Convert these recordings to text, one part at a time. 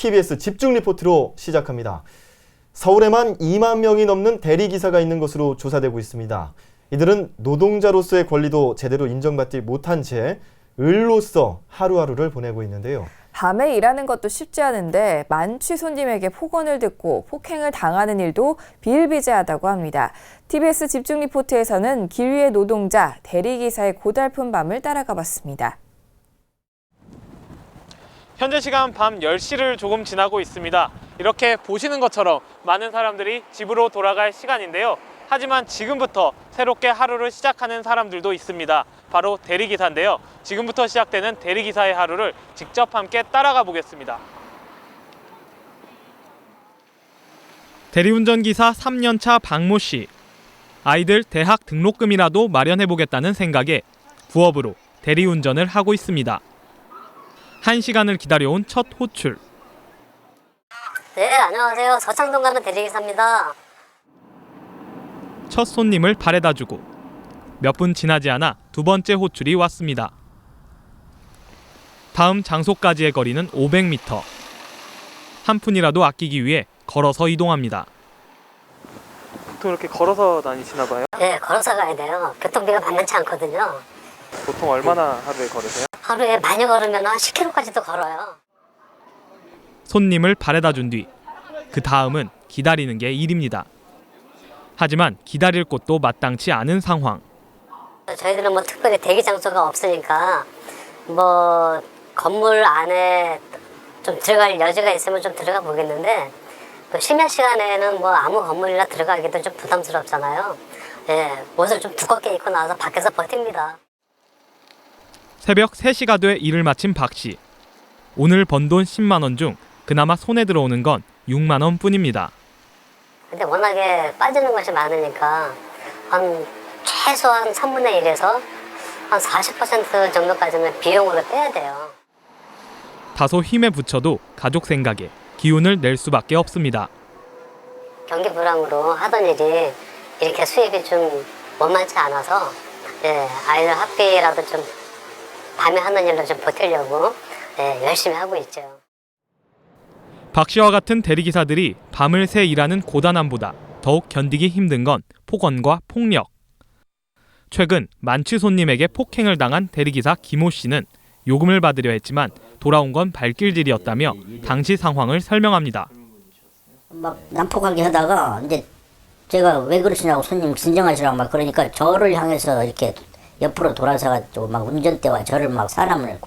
TBS 집중 리포트로 시작합니다. 서울에만 2만 명이 넘는 대리기사가 있는 것으로 조사되고 있습니다. 이들은 노동자로서의 권리도 제대로 인정받지 못한 채 을로서 하루하루를 보내고 있는데요. 밤에 일하는 것도 쉽지 않은데 만취 손님에게 폭언을 듣고 폭행을 당하는 일도 비일비재하다고 합니다. TBS 집중 리포트에서는 길 위의 노동자, 대리기사의 고달픈 밤을 따라가 봤습니다. 현재 시간 밤 10시를 조금 지나고 있습니다. 이렇게 보시는 것처럼 많은 사람들이 집으로 돌아갈 시간인데요. 하지만 지금부터 새롭게 하루를 시작하는 사람들도 있습니다. 바로 대리기사인데요. 지금부터 시작되는 대리기사의 하루를 직접 함께 따라가 보겠습니다. 대리운전기사 3년차 박모 씨. 아이들 대학 등록금이라도 마련해보겠다는 생각에 부업으로 대리운전을 하고 있습니다. 1시간을 기다려온 첫 호출. 네, 안녕하세요. 서창동 가는 대리기사입니다. 첫 손님을 바래다주고 몇 분 지나지 않아 두 번째 호출이 왔습니다. 다음 장소까지의 거리는 500m. 한 푼이라도 아끼기 위해 걸어서 이동합니다. 보통 이렇게 걸어서 다니시나 봐요? 네, 걸어서 가야 돼요. 교통비가 만만치 않거든요. 보통 얼마나 하루에 걸으세요? 하루에 많이 걸으면 한 10km까지도 걸어요. 손님을 바래다 준 뒤 그 다음은 기다리는 게 일입니다. 하지만 기다릴 곳도 마땅치 않은 상황. 저희들은 뭐 특별히 대기 장소가 없으니까 뭐 건물 안에 좀 들어갈 여지가 있으면 좀 들어가 보겠는데 그 심야 시간에는 뭐 아무 건물이나 들어가기도 좀 부담스럽잖아요. 예, 옷을 좀 두껍게 입고 나와서 밖에서 버팁니다. 새벽 3시가 돼 일을 마친 박 씨. 오늘 번 돈 10만 원 중 그나마 손에 들어오는 건 6만 원 뿐입니다. 근데 워낙에 빠지는 것이 많으니까 한 최소한 3분의 1에서 한 40% 정도까지는 비용으로 빼야 돼요. 다소 힘에 부쳐도 가족 생각에 기운을 낼 수밖에 없습니다. 경기 불황으로 하던 일이 이렇게 수입이 좀 원만치 않아서 예, 아이들 학비라도 좀 밤에 하는 일로 좀 버티려고 예, 열심히 하고 있죠. 박 씨와 같은 대리기사들이 밤을 새 일하는 고단함보다 더욱 견디기 힘든 건 폭언과 폭력. 최근 만취 손님에게 폭행을 당한 대리기사 김호 씨는 요금을 받으려 했지만 돌아온 건 발길질이었다며 당시 상황을 설명합니다. 막 난폭하게 하다가 이제 제가 왜 그러시냐고 손님 진정하시라고 막 그러니까 저를 향해서 이렇게 옆으로 돌아서가지고 막 운전대와 저를 막 사람을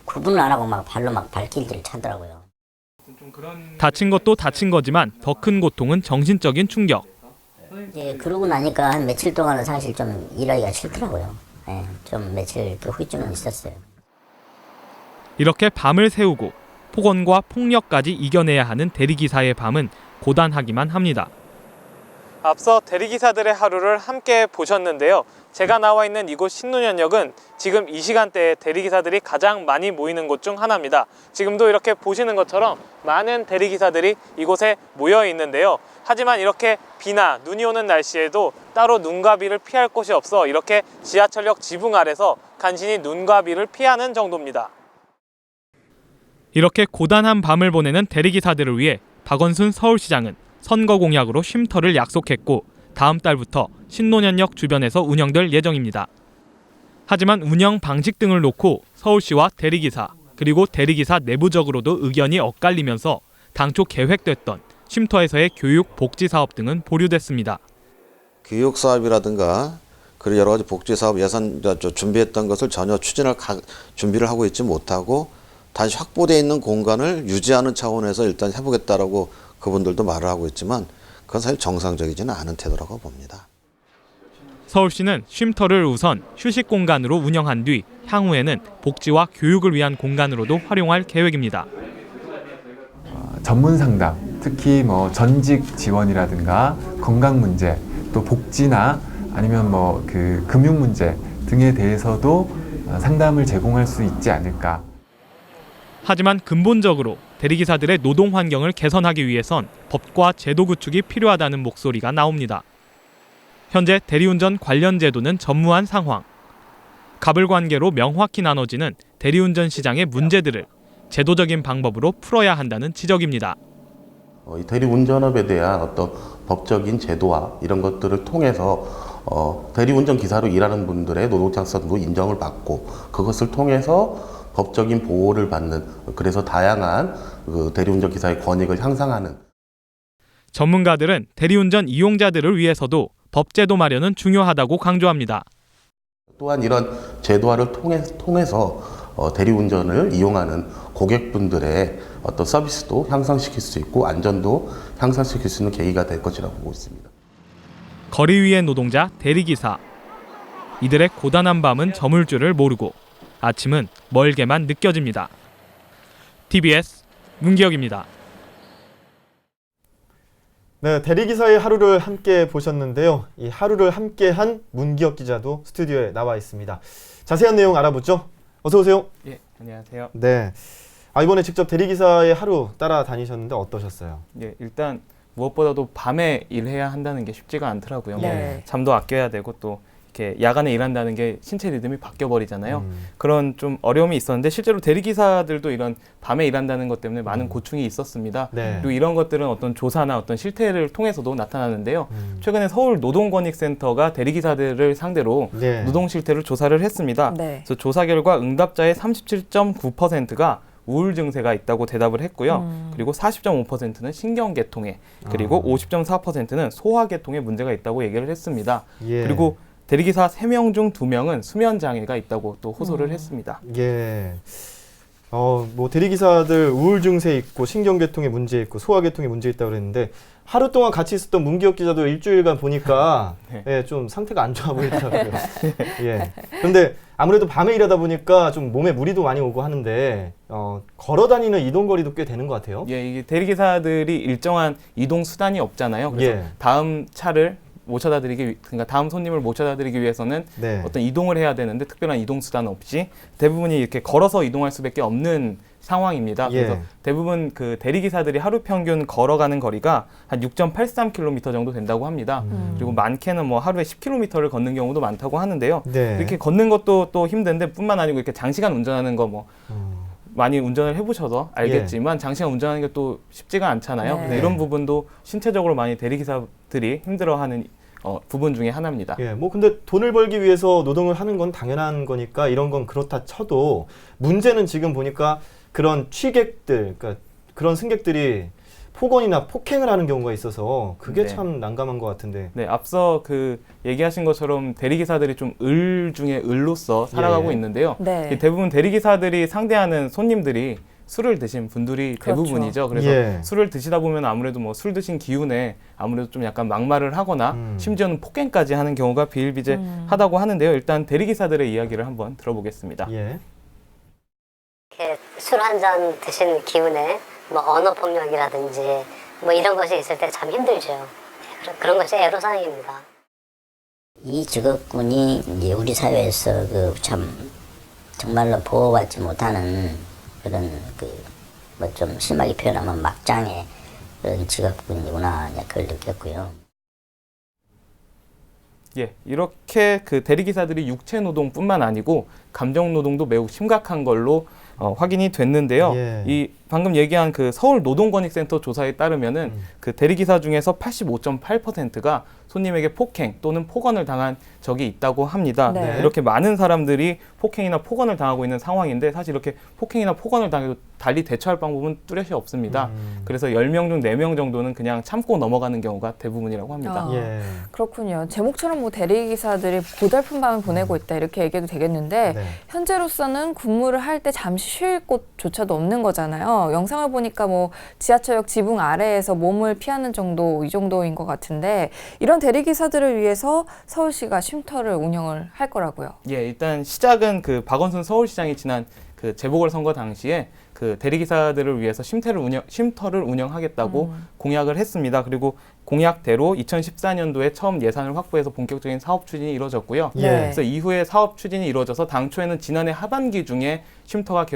구분을 안 하고 막 발로 막 발길질을 차더라고요. 다친 것도 다친 거지만 더 큰 고통은 정신적인 충격. 이제 그러고 나니까 한 며칠 동안은 사실 좀 일하기가 싫더라고요. 예, 좀 며칠 그 후유증은 있었어요. 이렇게 밤을 새우고 폭언과 폭력까지 이겨내야 하는 대리기사의 밤은 고단하기만 합니다. 앞서 대리기사들의 하루를 함께 보셨는데요. 제가 나와 있는 이곳 신논현역은 지금 이 시간대에 대리기사들이 가장 많이 모이는 곳 중 하나입니다. 지금도 이렇게 보시는 것처럼 많은 대리기사들이 이곳에 모여 있는데요. 하지만 이렇게 비나 눈이 오는 날씨에도 따로 눈과 비를 피할 곳이 없어 이렇게 지하철역 지붕 아래서 간신히 눈과 비를 피하는 정도입니다. 이렇게 고단한 밤을 보내는 대리기사들을 위해 박원순 서울시장은 선거 공약으로 쉼터를 약속했고 다음 달부터 신논현역 주변에서 운영될 예정입니다. 하지만 운영 방식 등을 놓고 서울시와 대리기사 그리고 대리기사 내부적으로도 의견이 엇갈리면서 당초 계획됐던 쉼터에서의 교육 복지 사업 등은 보류됐습니다. 교육 사업이라든가 그리고 여러 가지 복지 사업 예산 준비했던 것을 전혀 준비를 하고 있지 못하고 다시 확보되어 있는 공간을 유지하는 차원에서 일단 해보겠다라고 그분들도 말을 하고 있지만 그건 사실 정상적이지는 않은 태도라고 봅니다. 서울시는 쉼터를 우선 휴식 공간으로 운영한 뒤 향후에는 복지와 교육을 위한 공간으로도 활용할 계획입니다. 전문 상담, 특히 뭐 전직 지원이라든가 건강 문제, 또 복지나 아니면 뭐 그 금융 문제 등에 대해서도 상담을 제공할 수 있지 않을까. 하지만 근본적으로 대리기사들의 노동 환경을 개선하기 위해선 법과 제도 구축이 필요하다는 목소리가 나옵니다. 현재 대리운전 관련 제도는 전무한 상황. 갑을 관계로 명확히 나눠지는 대리운전 시장의 문제들을 제도적인 방법으로 풀어야 한다는 지적입니다. 이 대리운전업에 대한 어떤 법적인 제도화 이런 것들을 통해서 대리운전 기사로 일하는 분들의 노동장성도 인정을 받고 그것을 통해서 법적인 보호를 받는 그래서 다양한 그 대리운전 기사의 권익을 향상하는 전문가들은 대리운전 이용자들을 위해서도 법제도 마련은 중요하다고 강조합니다. 또한 이런 제도화를 통해서 대리운전을 이용하는 고객분들의 어떤 서비스도 향상시킬 수 있고 안전도 향상시킬 수 있는 계기가 될 것이라고 보고 있습니다. 거리 위의 노동자 대리기사. 이들의 고단한 밤은 저물 줄을 모르고 아침은 멀게만 느껴집니다. TBS 문기혁입니다. 네, 대리기사의 하루를 함께 보셨는데요. 이 하루를 함께한 문기혁 기자도 스튜디오에 나와 있습니다. 자세한 내용 알아보죠. 어서 오세요. 예, 안녕하세요. 네. 이번에 직접 대리기사의 하루 따라다니셨는데 어떠셨어요? 예, 일단 무엇보다도 밤에 일해야 한다는 게 쉽지가 않더라고요. 네. 잠도 아껴야 되고 또 이렇게 야간에 일한다는 게 신체 리듬이 바뀌어 버리잖아요. 그런 좀 어려움이 있었는데 실제로 대리기사들도 이런 밤에 일한다는 것 때문에 많은 고충이 있었습니다. 네. 그리고 이런 것들은 어떤 조사나 어떤 실태를 통해서도 나타나는데요. 최근에 서울 노동권익센터가 대리기사들을 상대로 네. 노동 실태를 조사를 했습니다. 네. 그래서 조사 결과 응답자의 37.9%가 우울 증세가 있다고 대답을 했고요. 그리고 40.5%는 신경계통에, 그리고 50.4%는 소화계통에 문제가 있다고 얘기를 했습니다. 예. 그리고 대리기사 3명 중 2명은 수면 장애가 있다고 또 호소를 했습니다. 예. 뭐 대리기사들 우울 증세 있고 신경계통에 문제 있고 소화계통에 문제 있다고 그랬는데 하루 동안 같이 있었던 문기혁 기자도 일주일간 보니까 네. 예, 좀 상태가 안 좋아 보이더라고요. 예. 그런데 아무래도 밤에 일하다 보니까 좀 몸에 무리도 많이 오고 하는데 걸어 다니는 이동 거리도 꽤 되는 것 같아요. 예, 이게 대리기사들이 일정한 이동 수단이 없잖아요. 그래서 예. 다음 차를 그러니까 다음 손님을 모셔다 드리기 위해서는 네. 어떤 이동을 해야 되는데 특별한 이동 수단 없이 대부분이 이렇게 걸어서 이동할 수밖에 없는 상황입니다. 예. 그래서 대부분 그 대리기사들이 하루 평균 걸어가는 거리가 한 6.83km 정도 된다고 합니다. 그리고 많게는 뭐 하루에 10km를 걷는 경우도 많다고 하는데요. 네. 이렇게 걷는 것도 또 힘든데 뿐만 아니고 이렇게 장시간 운전하는 거 뭐 많이 운전을 해보셔서 알겠지만 장시간 운전하는 게 또 쉽지가 않잖아요. 네. 그래서 이런 부분도 신체적으로 많이 대리기사들이 힘들어하는 부분 중에 하나입니다. 예, 뭐 근데 돈을 벌기 위해서 노동을 하는 건 당연한 거니까 이런 건 그렇다 쳐도 문제는 지금 보니까 그런 취객들, 그러니까 그런 승객들이 폭언이나 폭행을 하는 경우가 있어서 그게 네. 참 난감한 것 같은데. 네, 앞서 그 얘기하신 것처럼 대리기사들이 좀 을 중에 을로서 살아가고 예. 있는데요. 네. 대부분 대리기사들이 상대하는 손님들이 술을 드신 분들이 그렇죠. 대부분이죠. 그래서 예. 술을 드시다 보면 아무래도 뭐 술 드신 기운에 아무래도 좀 약간 막말을 하거나 심지어는 폭행까지 하는 경우가 비일비재하다고 하는데요. 일단 대리기사들의 이야기를 한번 들어보겠습니다. 예. 이렇게 술 한 잔 드신 기운에 뭐 언어 폭력이라든지 뭐 이런 것이 있을 때 참 힘들죠. 그런 것이 애로사항입니다. 이 직업군이 이제 우리 사회에서 그 참 정말로 보호받지 못하는 그런 뭐 좀 심하게 표현하면 막장의 그런 직업군이구나 그걸 느꼈고요. 예, 이렇게 그 대리기사들이 육체 노동뿐만 아니고 감정 노동도 매우 심각한 걸로 확인이 됐는데요. 예. 이 방금 얘기한 그 서울 노동권익센터 조사에 따르면은 그 대리기사 중에서 85.8%가 손님에게 폭행 또는 폭언을 당한 적이 있다고 합니다. 네. 이렇게 많은 사람들이 폭행이나 폭언을 당하고 있는 상황인데 사실 이렇게 폭행이나 폭언을 당해도 달리 대처할 방법은 뚜렷이 없습니다. 그래서 10명 중 4명 정도는 그냥 참고 넘어가는 경우가 대부분이라고 합니다. 예. 그렇군요. 제목처럼 뭐 대리기사들이 고달픈 밤을 보내고 있다 이렇게 얘기해도 되겠는데 네. 현재로서는 근무를 할 때 잠시 쉴 곳조차도 없는 거잖아요. 영상을 보니까 뭐 지하철역 지붕 아래에서 몸을 피하는 정도 이 정도인 것 같은데 이런 대리기사들을 위해서 서울시가 쉼터를 운영을 할 거라고요. 예, 일단 시작은 그 박원순 서울시장이 지난 그 재보궐선거 당시에 그 대리기사들을 위해서 쉼터를 운영하겠다고 공약을 했습니다. 그리고 공약대로 2014년도에 처음 예산을 확보해서 본격적인 사업 추진이 이루어졌고요. 예. 그래서 이후에 사업 추진이 이루어져서 당초에는 지난해 하반기 중에 쉼터가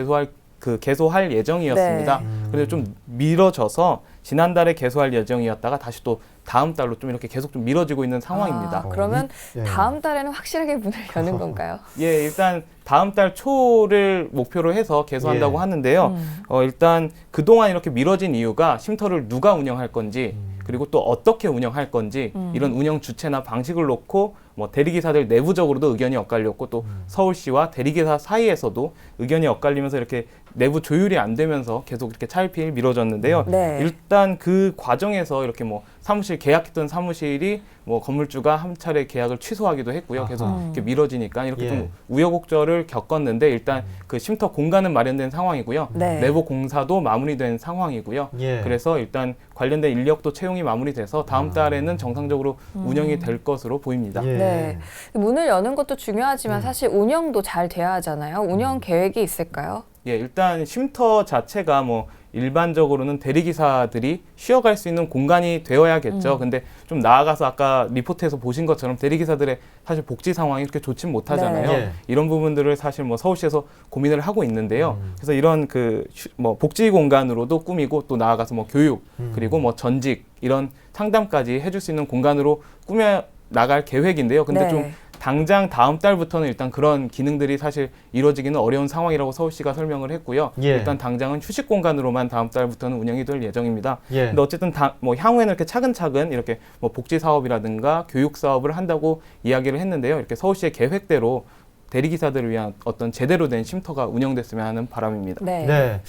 개소할 예정이었습니다. 네. 그런데 좀 미뤄져서 지난달에 개소할 예정이었다가 다시 또 다음 달로 좀 이렇게 계속 좀 미뤄지고 있는 상황입니다. 그러면 예. 다음 달에는 확실하게 문을 여는 건가요? 예, 일단 다음 달 초를 목표로 해서 개소한다고 예. 하는데요. 일단 그동안 이렇게 미뤄진 이유가 쉼터를 누가 운영할 건지 그리고 또 어떻게 운영할 건지 이런 운영 주체나 방식을 놓고 뭐 대리기사들 내부적으로도 의견이 엇갈렸고 또 서울시와 대리기사 사이에서도 의견이 엇갈리면서 이렇게 내부 조율이 안 되면서 계속 이렇게 차일피일 미뤄졌는데요. 네. 일단 그 과정에서 이렇게 뭐 사무실 계약했던 사무실이 뭐 건물주가 한 차례 계약을 취소하기도 했고요. 계속 이렇게 미뤄지니까 이렇게 예. 좀 우여곡절을 겪었는데 일단 그 쉼터 공간은 마련된 상황이고요. 네. 내부 공사도 마무리된 상황이고요. 예. 그래서 일단 관련된 인력도 채용이 마무리돼서 다음 달에는 정상적으로 운영이 될 것으로 보입니다. 예. 네. 문을 여는 것도 중요하지만 사실 운영도 잘 돼야 하잖아요. 운영 계획이 있을까요? 예, 일단 쉼터 자체가 뭐 일반적으로는 대리기사들이 쉬어갈 수 있는 공간이 되어야겠죠. 근데 좀 나아가서 아까 리포트에서 보신 것처럼 대리기사들의 사실 복지 상황이 그렇게 좋진 못하잖아요. 네. 이런 부분들을 사실 뭐 서울시에서 고민을 하고 있는데요. 그래서 이런 그 뭐 복지 공간으로도 꾸미고 또 나아가서 뭐 교육 그리고 뭐 전직 이런 상담까지 해줄 수 있는 공간으로 꾸며 나갈 계획인데요. 근데 네. 좀 당장 다음 달부터는 일단 그런 기능들이 사실 이루어지기는 어려운 상황이라고 서울시가 설명을 했고요. 예. 일단 당장은 휴식 공간으로만 다음 달부터는 운영이 될 예정입니다. 예. 근데 어쨌든 뭐 향후에는 이렇게 차근차근 이렇게 뭐 복지 사업이라든가 교육 사업을 한다고 이야기를 했는데요. 이렇게 서울시의 계획대로 대리기사들을 위한 어떤 제대로 된 쉼터가 운영됐으면 하는 바람입니다. 네. 네.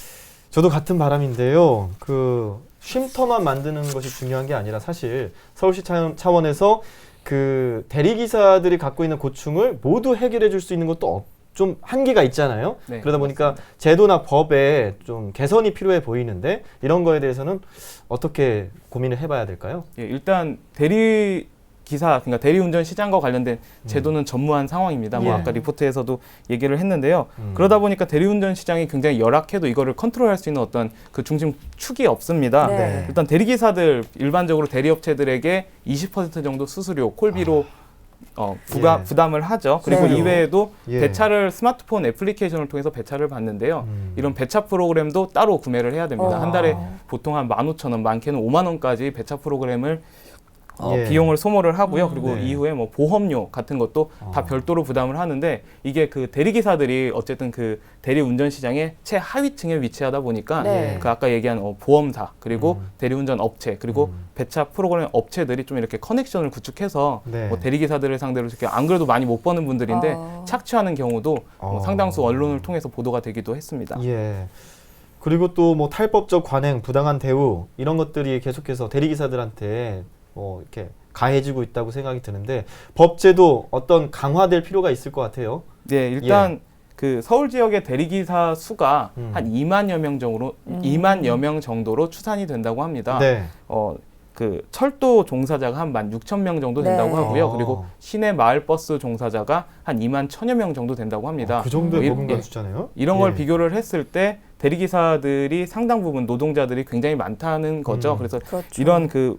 저도 같은 바람인데요. 그 쉼터만 만드는 것이 중요한 게 아니라 사실 서울시 차원에서 그 대리기사들이 갖고 있는 고충을 모두 해결해 줄 수 있는 것도 좀 한계가 있잖아요. 네, 그러다 보니까 제도나 법에 좀 개선이 필요해 보이는데 이런 거에 대해서는 어떻게 고민을 해봐야 될까요? 예, 일단 그러니까 대리운전 시장과 관련된 제도는 전무한 상황입니다. 뭐 예. 아까 리포트에서도 얘기를 했는데요. 그러다 보니까 대리운전 시장이 굉장히 열악해도 이거를 컨트롤할 수 있는 어떤 그 중심 축이 없습니다. 네. 일단 대리기사들 일반적으로 대리업체들에게 20% 정도 수수료, 콜비로 예. 부담을 하죠. 그리고 네. 이외에도 예. 배차를 스마트폰 애플리케이션을 통해서 배차를 받는데요. 이런 배차 프로그램도 따로 구매를 해야 됩니다. 한 달에 보통 한 15,000원, 많게는 5만 원까지 배차 프로그램을 예. 비용을 소모를 하고요. 그리고 네. 이후에 뭐 보험료 같은 것도 다 별도로 부담을 하는데 이게 그 대리기사들이 어쨌든 그 대리운전 시장의 최하위층에 위치하다 보니까 네. 그 아까 얘기한 보험사 그리고 대리운전 업체 그리고 배차 프로그램 업체들이 좀 이렇게 커넥션을 구축해서 네. 뭐 대리기사들을 상대로 이렇게 안 그래도 많이 못 버는 분들인데 착취하는 경우도 뭐 상당수 언론을 통해서 보도가 되기도 했습니다. 예. 그리고 또 뭐 탈법적 관행, 부당한 대우 이런 것들이 계속해서 대리기사들한테 뭐 이렇게 가해지고 있다고 생각이 드는데 법제도 어떤 강화될 필요가 있을 것 같아요. 네, 일단 그 서울 지역의 대리기사 수가 한 2만여 명 정도로 추산이 된다고 합니다. 네. 그 철도 종사자가 한 16,000명 정도 된다고 네. 하고요. 그리고 시내 마을 버스 종사자가 한 2만 1,000여 명 정도 된다고 합니다. 그 정도의 예, 법인과 예. 숫자네요. 이런 걸 예. 비교를 했을 때 대리기사들이 상당 부분 노동자들이 굉장히 많다는 거죠. 그래서 그렇죠. 이런 그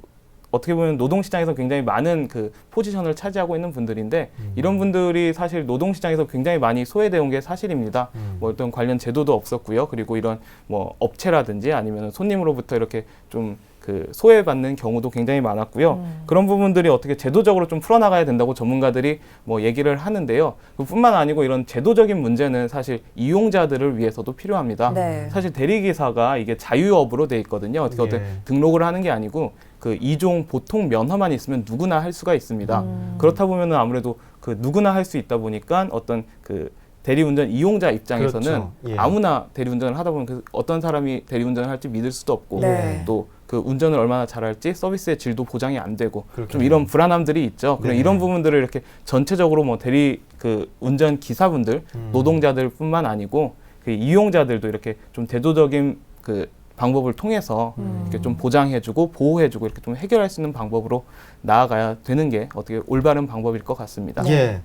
어떻게 보면 노동시장에서 굉장히 많은 그 포지션을 차지하고 있는 분들인데 이런 분들이 사실 노동시장에서 굉장히 많이 소외되어 온 게 사실입니다. 뭐 어떤 관련 제도도 없었고요. 그리고 이런 뭐 업체라든지 아니면 손님으로부터 이렇게 좀 그 소외받는 경우도 굉장히 많았고요. 그런 부분들이 어떻게 제도적으로 좀 풀어나가야 된다고 전문가들이 뭐 얘기를 하는데요. 그뿐만 아니고 이런 제도적인 문제는 사실 이용자들을 위해서도 필요합니다. 네. 사실 대리기사가 이게 자유업으로 돼 있거든요. 어떻게 예. 등록을 하는 게 아니고 그 이종 보통 면허만 있으면 누구나 할 수가 있습니다. 그렇다 보면은 아무래도 그 누구나 할 수 있다 보니까 어떤 그 대리운전 이용자 입장에서는 그렇죠. 예. 아무나 대리운전을 하다 보면 그 어떤 사람이 대리운전을 할지 믿을 수도 없고 네. 또 그 운전을 얼마나 잘할지 서비스의 질도 보장이 안 되고 좀 그렇겠네요. 이런 불안함들이 있죠. 그럼 네. 이런 부분들을 이렇게 전체적으로 뭐 대리 그 운전 기사분들 노동자들뿐만 아니고 그 이용자들도 이렇게 좀 제도적인 그 방법을 통해서 이렇게 좀 보장해주고 보호해주고 이렇게 좀 해결할 수 있는 방법으로 나아가야 되는 게 어떻게 올바른 방법일 것 같습니다. 예.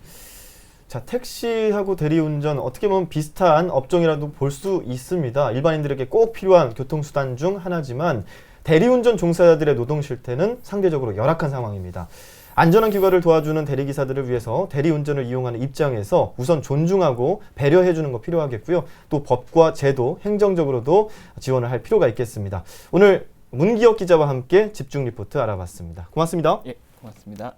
자, 택시하고 대리운전 어떻게 보면 비슷한 업종이라도 볼 수 있습니다. 일반인들에게 꼭 필요한 교통수단 중 하나지만 대리운전 종사자들의 노동 실태는 상대적으로 열악한 상황입니다. 안전한 귀가를 도와주는 대리기사들을 위해서 대리운전을 이용하는 입장에서 우선 존중하고 배려해주는 거 필요하겠고요. 또 법과 제도, 행정적으로도 지원을 할 필요가 있겠습니다. 오늘 문기혁 기자와 함께 집중 리포트 알아봤습니다. 고맙습니다. 예, 고맙습니다.